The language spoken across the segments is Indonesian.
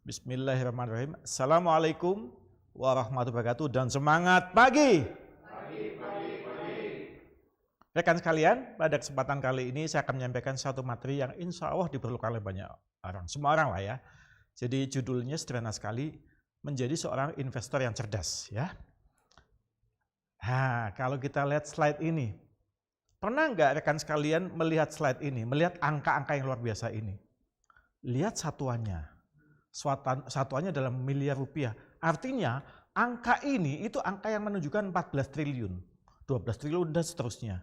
Bismillahirrahmanirrahim. Assalamualaikum warahmatullahi wabarakatuh dan semangat pagi. Rekan sekalian, pada kesempatan kali ini saya akan menyampaikan satu materi yang insya Allah diperlukan oleh banyak orang, semua orang lah ya. Jadi judulnya sederhana sekali, menjadi seorang investor yang cerdas ya. Nah, kalau kita lihat slide ini, pernah nggak rekan sekalian melihat slide ini, melihat angka-angka yang luar biasa ini? Lihat satuannya. Satuannya dalam miliar rupiah. Artinya angka ini itu angka yang menunjukkan 14 triliun, 12 triliun dan seterusnya.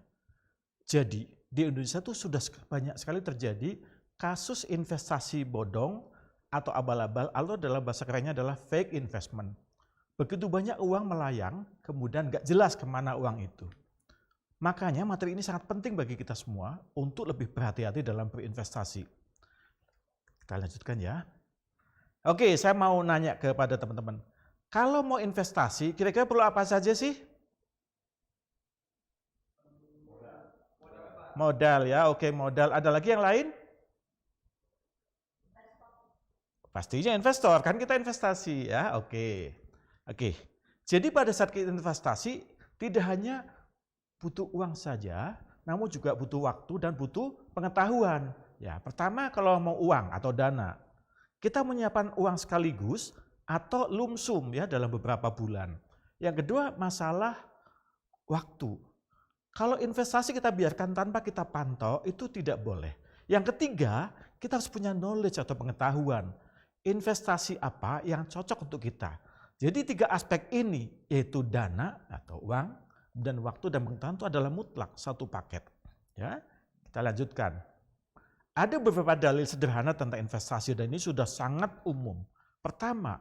Jadi di Indonesia itu sudah banyak sekali terjadi kasus investasi bodong atau abal-abal, atau dalam bahasa kerennya adalah fake investment. Begitu banyak uang melayang, kemudian nggak jelas kemana uang itu. Makanya materi ini sangat penting bagi kita semua untuk lebih berhati-hati dalam berinvestasi. Kita lanjutkan ya. Oke, saya mau nanya kepada teman-teman. Kalau mau investasi, kira-kira perlu apa saja sih? Modal ya, oke modal. Ada lagi yang lain? Pastinya investor, kan kita investasi ya, oke. Jadi pada saat kita investasi, tidak hanya butuh uang saja, namun juga butuh waktu dan butuh pengetahuan. Ya, pertama kalau mau uang atau dana, kita menyiapkan uang sekaligus atau lumsum ya dalam beberapa bulan. Yang kedua masalah waktu. Kalau investasi kita biarkan tanpa kita pantau itu tidak boleh. Yang ketiga kita harus punya knowledge atau pengetahuan. Investasi apa yang cocok untuk kita. Jadi tiga aspek ini yaitu dana atau uang dan waktu dan pengetahuan itu adalah mutlak satu paket. Ya, kita lanjutkan. Ada beberapa dalil sederhana tentang investasi dan ini sudah sangat umum. Pertama,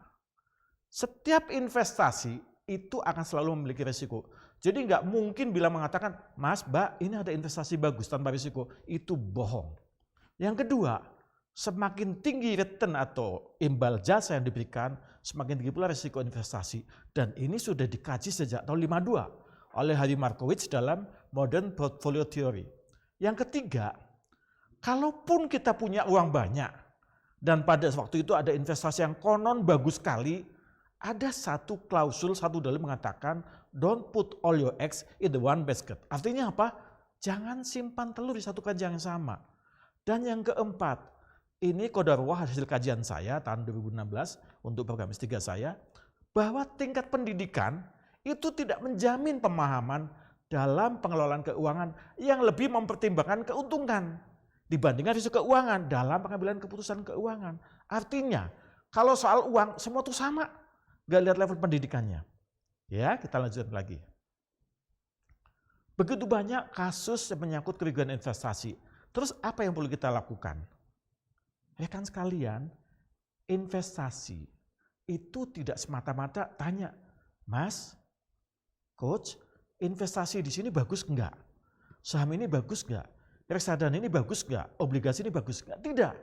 setiap investasi itu akan selalu memiliki risiko. Jadi nggak mungkin bila mengatakan, Mas, Mbak, ini ada investasi bagus tanpa risiko. Itu bohong. Yang kedua, semakin tinggi return atau imbal jasa yang diberikan, semakin tinggi pula risiko investasi. Dan ini sudah dikaji sejak tahun 52 oleh Harry Markowitz dalam Modern Portfolio Theory. Yang ketiga, kalaupun kita punya uang banyak dan pada waktu itu ada investasi yang konon bagus sekali, ada satu klausul, satu dalil mengatakan don't put all your eggs in the one basket. Artinya apa? Jangan simpan telur di satu keranjang yang sama. Dan yang keempat, ini qadarullah hasil kajian saya tahun 2016 untuk program S3 saya, bahwa tingkat pendidikan itu tidak menjamin pemahaman dalam pengelolaan keuangan yang lebih mempertimbangkan keuntungan dibandingkan risiko keuangan dalam pengambilan keputusan keuangan. Artinya, kalau soal uang semua itu sama, nggak lihat level pendidikannya. Ya, kita lanjutkan lagi. Begitu banyak kasus yang menyangkut kerugian investasi. Terus apa yang perlu kita lakukan? Rekan sekalian, investasi itu tidak semata-mata tanya, Mas, Coach, investasi di sini bagus enggak? Saham ini bagus enggak? Reksadana ini bagus nggak? Obligasi ini bagus nggak? Tidak.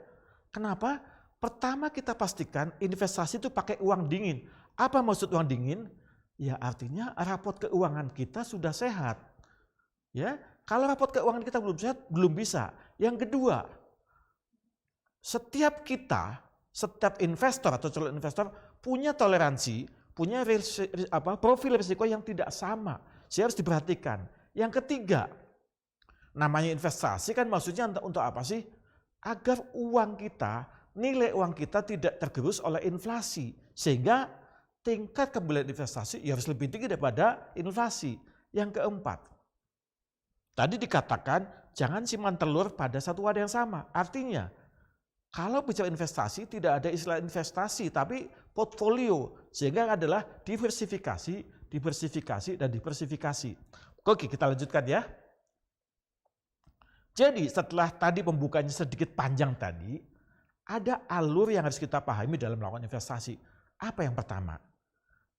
Kenapa? Pertama kita pastikan investasi itu pakai uang dingin. Apa maksud uang dingin? Ya artinya raport keuangan kita sudah sehat. Ya, kalau raport keuangan kita belum sehat, belum bisa. Yang kedua, setiap investor atau calon investor punya toleransi, punya profil risiko yang tidak sama. Saya harus diperhatikan. Yang ketiga, namanya investasi kan maksudnya untuk apa sih? Agar uang kita, nilai uang kita tidak tergerus oleh inflasi. Sehingga tingkat kembalian investasi ya harus lebih tinggi daripada inflasi. Yang keempat, tadi dikatakan jangan simpan telur pada satu wadah yang sama. Artinya, kalau bicara investasi tidak ada istilah investasi tapi portfolio. Sehingga adalah diversifikasi, dan diversifikasi. Oke, kita lanjutkan ya. Jadi setelah tadi pembukanya sedikit panjang tadi, ada alur yang harus kita pahami dalam melakukan investasi. Apa yang pertama?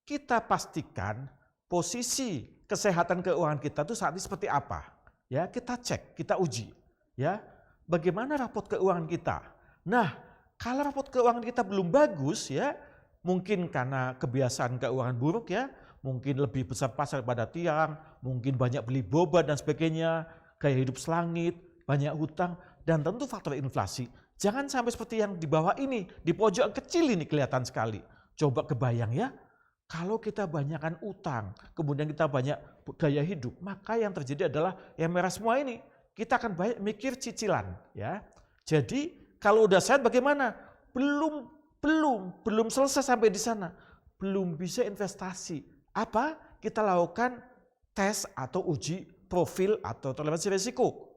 Kita pastikan posisi kesehatan keuangan kita itu saat ini seperti apa. Ya, kita cek, kita uji. Ya, bagaimana raport keuangan kita? Nah, kalau raport keuangan kita belum bagus ya, mungkin karena kebiasaan keuangan buruk ya, mungkin lebih besar pasar pada tiang, mungkin banyak beli boba dan sebagainya, gaya hidup selangit, banyak hutang, dan tentu faktor inflasi. Jangan sampai seperti yang di bawah ini, di pojok kecil ini kelihatan sekali. Coba kebayang ya, kalau kita banyakkan utang, kemudian kita banyak gaya hidup, maka yang terjadi adalah yang merah semua ini, kita akan banyak mikir cicilan ya. Jadi kalau udah sehat bagaimana? Belum selesai sampai di sana. Belum bisa investasi. Apa? Kita lakukan tes atau uji profil atau toleransi risiko.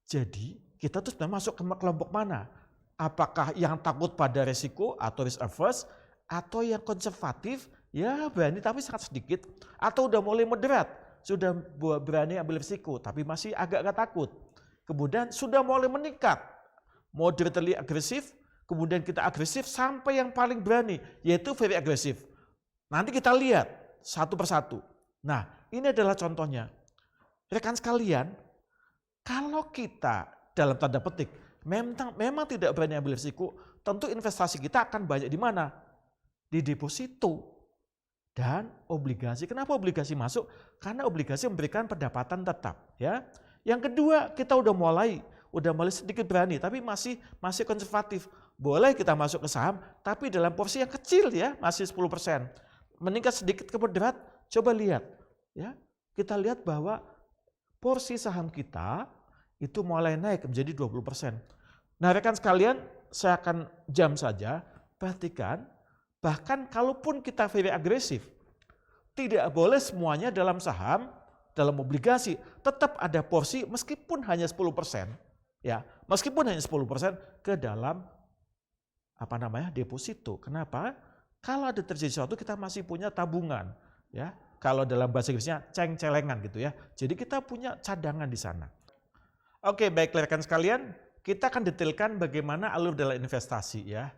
Jadi kita tuh sebenarnya masuk ke kelompok mana? Apakah yang takut pada risiko atau risk averse, atau yang konservatif, ya berani tapi sangat sedikit, atau udah mulai moderat, sudah berani ambil risiko tapi masih agak-agak takut. Kemudian sudah mulai meningkat, moderately agresif, kemudian kita agresif sampai yang paling berani, yaitu very agresif. Nanti kita lihat satu persatu. Nah, ini adalah contohnya. Rekan sekalian, kalau kita dalam tanda petik memang tidak berani ambil risiko, tentu investasi kita akan banyak di mana? Di deposito dan obligasi. Kenapa obligasi masuk? Karena obligasi memberikan pendapatan tetap, ya. Yang kedua, kita udah mulai sedikit berani, tapi masih konservatif. Boleh kita masuk ke saham, tapi dalam porsi yang kecil ya, masih 10%. Meningkat sedikit ke moderat, coba lihat, ya. Kita lihat bahwa porsi saham kita itu mulai naik menjadi 20%. Nah, rekan sekalian, saya akan jam saja, perhatikan, bahkan kalaupun kita very agresif, tidak boleh semuanya dalam saham, dalam obligasi, tetap ada porsi meskipun hanya 10%, ya, meskipun hanya 10% ke dalam deposito. Kenapa? Kalau ada terjadi sesuatu kita masih punya tabungan, ya. Kalau dalam bahasa Inggrisnya ceng-celengan gitu ya. Jadi kita punya cadangan di sana. Oke, baik rekan sekalian, kita akan detailkan bagaimana alur dalam investasi ya.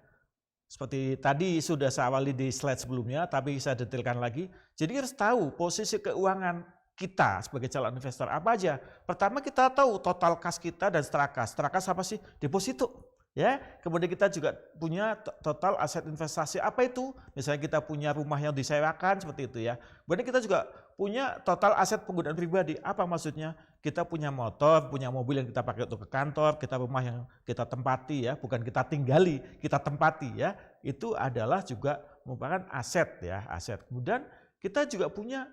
Seperti tadi sudah saya awali di slide sebelumnya, tapi saya detailkan lagi. Jadi harus tahu posisi keuangan kita sebagai calon investor apa aja. Pertama kita tahu total kas kita dan setelah kas. Setelah kas apa sih? Deposito. Ya, kemudian kita juga punya total aset investasi. Apa itu? Misalnya kita punya rumah yang disewakan seperti itu ya. Kemudian kita juga punya total aset penggunaan pribadi. Apa maksudnya? Kita punya motor, punya mobil yang kita pakai untuk ke kantor, kita rumah yang kita tempati ya, bukan kita tinggali, kita tempati ya. Itu adalah juga merupakan aset ya, aset. Kemudian kita juga punya,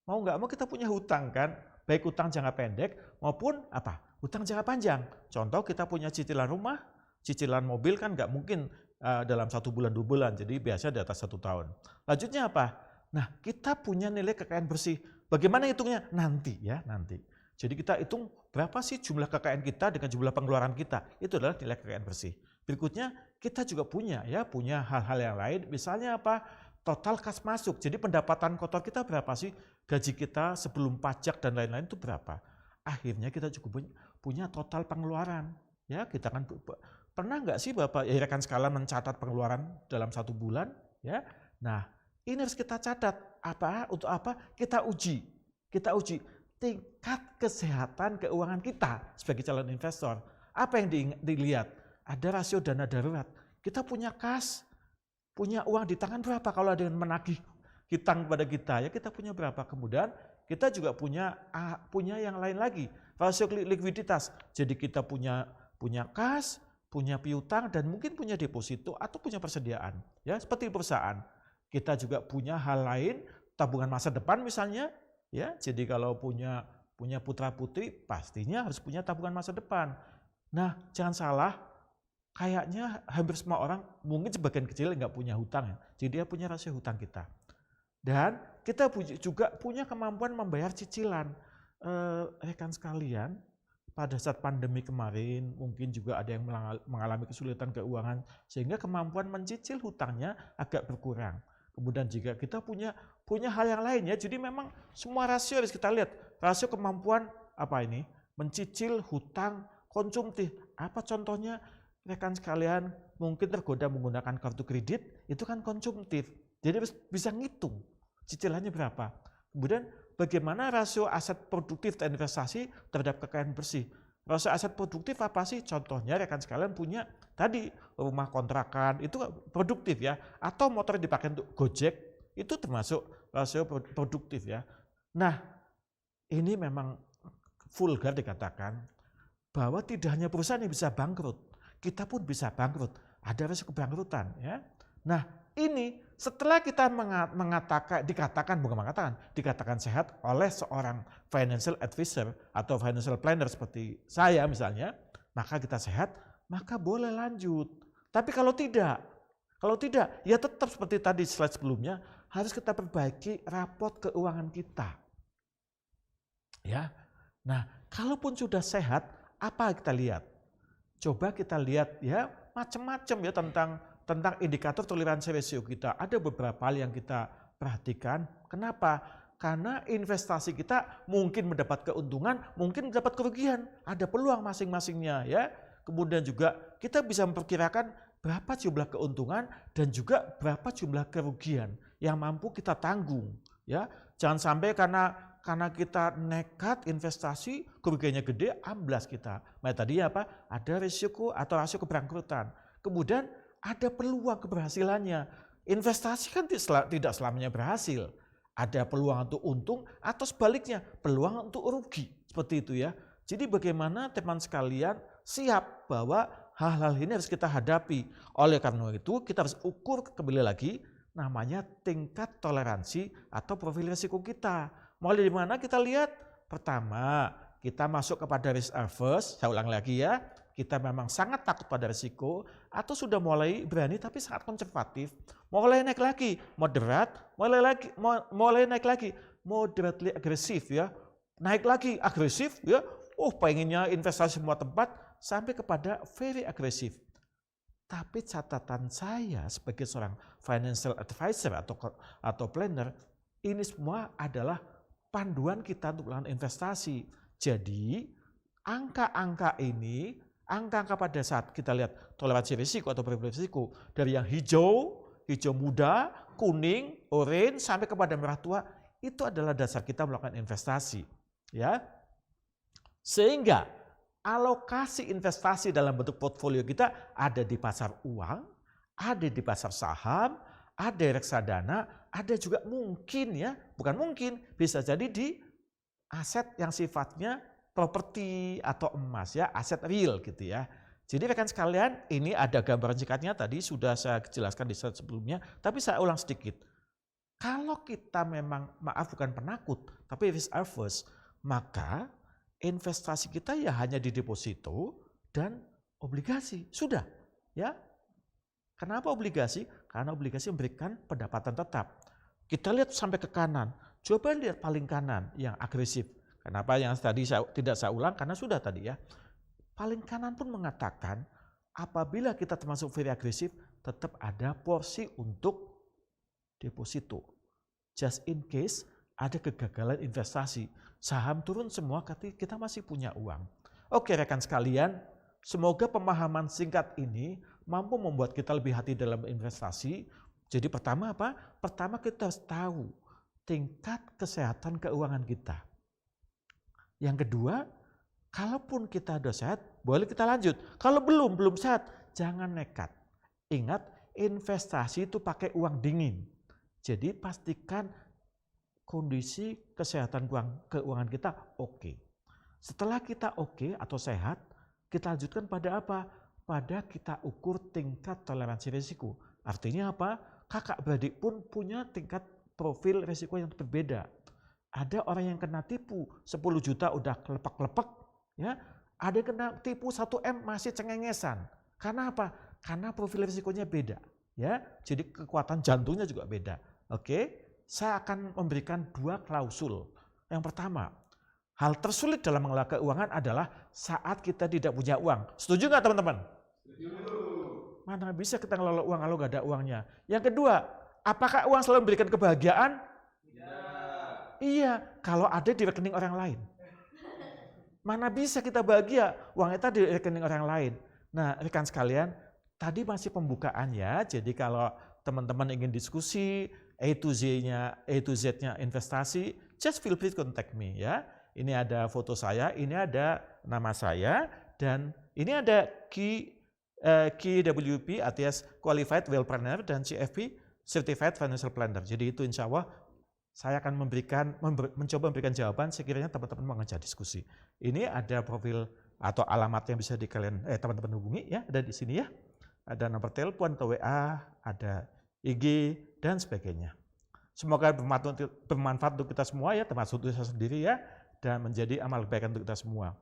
mau nggak mau kita punya hutang kan, baik hutang jangka pendek maupun apa? Hutang jangka panjang. Contoh kita punya cicilan rumah, cicilan mobil kan nggak mungkin dalam 1 bulan 2 bulan, jadi biasa di atas 1 tahun. Lanjutnya apa? Nah, kita punya nilai kekayaan bersih. Bagaimana hitungnya? Nanti ya, nanti. Jadi kita hitung berapa sih jumlah kekayaan kita dengan jumlah pengeluaran kita. Itu adalah nilai kekayaan bersih. Berikutnya kita juga punya hal-hal yang lain. Misalnya apa? Total kas masuk. Jadi pendapatan kotor kita berapa sih? Gaji kita sebelum pajak dan lain-lain itu berapa? Akhirnya kita juga punya total pengeluaran. Ya, kita kan pernah nggak sih Bapak rekan sekalian mencatat pengeluaran dalam 1 bulan? Ya, nah ini harus kita catat. Untuk apa? Kita uji tingkat kesehatan keuangan kita sebagai calon investor. Apa yang dilihat? Ada rasio dana darurat. Kita punya kas, punya uang di tangan berapa kalau ada yang menagih hutang kepada kita, ya kita punya berapa. Kemudian kita juga punya yang lain lagi, rasio likuiditas. Jadi kita punya kas, punya piutang dan mungkin punya deposito atau punya persediaan. Ya, seperti perusahaan. Kita juga punya hal lain, tabungan masa depan misalnya. Ya, jadi kalau punya putra-putri pastinya harus punya tabungan masa depan. Nah, jangan salah, kayaknya hampir semua orang, mungkin sebagian kecil nggak punya hutang ya. Jadi dia punya rasio hutang kita. Dan kita juga punya kemampuan membayar cicilan. Rekan sekalian, pada saat pandemi kemarin mungkin juga ada yang mengalami kesulitan keuangan sehingga kemampuan mencicil hutangnya agak berkurang. Kemudian juga kita punya hal yang lain ya. Jadi memang semua rasio harus kita lihat. Rasio kemampuan mencicil hutang konsumtif. Apa contohnya? Rekan sekalian mungkin tergoda menggunakan kartu kredit, itu kan konsumtif. Jadi harus bisa ngitung cicilannya berapa. Kemudian bagaimana rasio aset produktif dan investasi terhadap kekayaan bersih. Rasio aset produktif apa sih? Contohnya rekan sekalian punya tadi rumah kontrakan, itu produktif ya. Atau motor dipakai untuk Gojek, itu termasuk rasio produktif ya. Nah, ini memang vulgar dikatakan bahwa tidak hanya perusahaan yang bisa bangkrut. kita pun bisa bangkrut. Ada risiko bangkrutan ya. Nah, ini setelah kita dikatakan sehat oleh seorang financial advisor atau financial planner seperti saya misalnya, maka kita sehat, maka boleh lanjut. Tapi kalau tidak, ya tetap seperti tadi slide sebelumnya, harus kita perbaiki raport keuangan kita. Ya. Nah, kalaupun sudah sehat, apa kita lihat? Coba kita lihat ya, macam-macam ya tentang indikator toleransi risiko kita. Ada beberapa hal yang kita perhatikan. Kenapa? Karena investasi kita mungkin mendapat keuntungan, mungkin mendapat kerugian. Ada peluang masing-masingnya ya. Kemudian juga kita bisa memperkirakan berapa jumlah keuntungan dan juga berapa jumlah kerugian yang mampu kita tanggung ya. Jangan sampai karena kita nekat investasi, kerugiannya gede, amblas kita. Nah tadi apa? Ada risiko atau rasio keberangkrutan. Kemudian ada peluang keberhasilannya. Investasi kan tidak selamanya berhasil. Ada peluang untuk untung atau sebaliknya peluang untuk rugi. Seperti itu ya. Jadi bagaimana teman sekalian siap bahwa hal-hal ini harus kita hadapi. Oleh karena itu kita harus ukur kembali lagi namanya tingkat toleransi atau profil risiko kita. Mulai dari mana kita lihat? Pertama, kita masuk kepada risk averse, saya ulang lagi ya, kita memang sangat takut pada risiko, atau sudah mulai berani tapi sangat konservatif, mulai naik lagi, moderat, mulai naik lagi, moderately agresif ya, naik lagi agresif ya, pengennya investasi semua tempat, sampai kepada very agresif. Tapi catatan saya sebagai seorang financial advisor atau planner, ini semua adalah panduan kita untuk melakukan investasi. Jadi angka-angka ini, angka-angka pada saat kita lihat toleransi risiko atau profil risiko dari yang hijau muda, kuning, oranye sampai kepada merah tua, itu adalah dasar kita melakukan investasi. Ya, sehingga alokasi investasi dalam bentuk portfolio kita ada di pasar uang, ada di pasar saham, ada reksadana, ada juga mungkin ya, bukan mungkin, bisa jadi di aset yang sifatnya properti atau emas ya, aset real gitu ya. Jadi rekan sekalian, ini ada gambaran singkatnya tadi sudah saya jelaskan di slide sebelumnya, tapi saya ulang sedikit. Kalau kita memang, maaf bukan penakut, tapi risk averse, maka investasi kita ya hanya di deposito dan obligasi, sudah ya. Kenapa obligasi? Karena obligasi memberikan pendapatan tetap. Kita lihat sampai ke kanan, coba lihat paling kanan yang agresif. Kenapa yang tadi tidak saya ulang? Karena sudah tadi ya. Paling kanan pun mengatakan apabila kita termasuk very agresif, tetap ada porsi untuk deposito. Just in case ada kegagalan investasi, saham turun semua, kita masih punya uang. Oke rekan sekalian, semoga pemahaman singkat ini mampu membuat kita lebih hati dalam investasi. Jadi pertama apa? Pertama kita harus tahu tingkat kesehatan keuangan kita. Yang kedua, kalaupun kita sudah sehat, boleh kita lanjut. Kalau belum sehat, jangan nekat. Ingat, investasi itu pakai uang dingin. Jadi pastikan kondisi kesehatan keuangan kita oke. Setelah kita oke atau sehat, kita lanjutkan pada apa? Pada kita ukur tingkat toleransi risiko. Artinya apa? Kakak beradik pun punya tingkat profil risiko yang berbeda. Ada orang yang kena tipu 10 juta udah kelepek-kelepek, ya. Ada yang kena tipu 1M masih cengengesan. Karena apa? Karena profil risikonya beda, ya. Jadi kekuatan jantungnya juga beda. Oke, saya akan memberikan 2 klausul. Yang pertama, hal tersulit dalam mengelola keuangan adalah saat kita tidak punya uang. Setuju nggak teman-teman? Mana bisa kita ngelola uang kalau nggak ada uangnya. Yang kedua, apakah uang selalu memberikan kebahagiaan? Tidak. Iya, kalau ada di rekening orang lain. Mana bisa kita bahagia, uang itu di rekening orang lain. Nah rekan sekalian, tadi masih pembukaan ya, jadi kalau teman-teman ingin diskusi, A to Z-nya investasi, just feel free to contact me ya. Ini ada foto saya, ini ada nama saya, dan ini ada KWP alias Qualified Wealth Planner dan CFP Certified Financial Planner. Jadi itu insya Allah saya akan mencoba memberikan jawaban sekiranya teman-teman mau ngajak diskusi. Ini ada profil atau alamat yang bisa teman-teman hubungi ya, ada di sini ya. Ada nomor telepon atau WA, ada IG dan sebagainya. Semoga bermanfaat untuk kita semua ya, termasuk untuk saya sendiri ya, dan menjadi amal kebaikan untuk kita semua.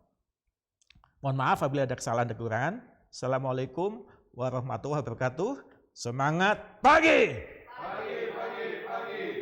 Mohon maaf apabila ada kesalahan dan kekurangan. Assalamualaikum warahmatullahi wabarakatuh. Semangat pagi!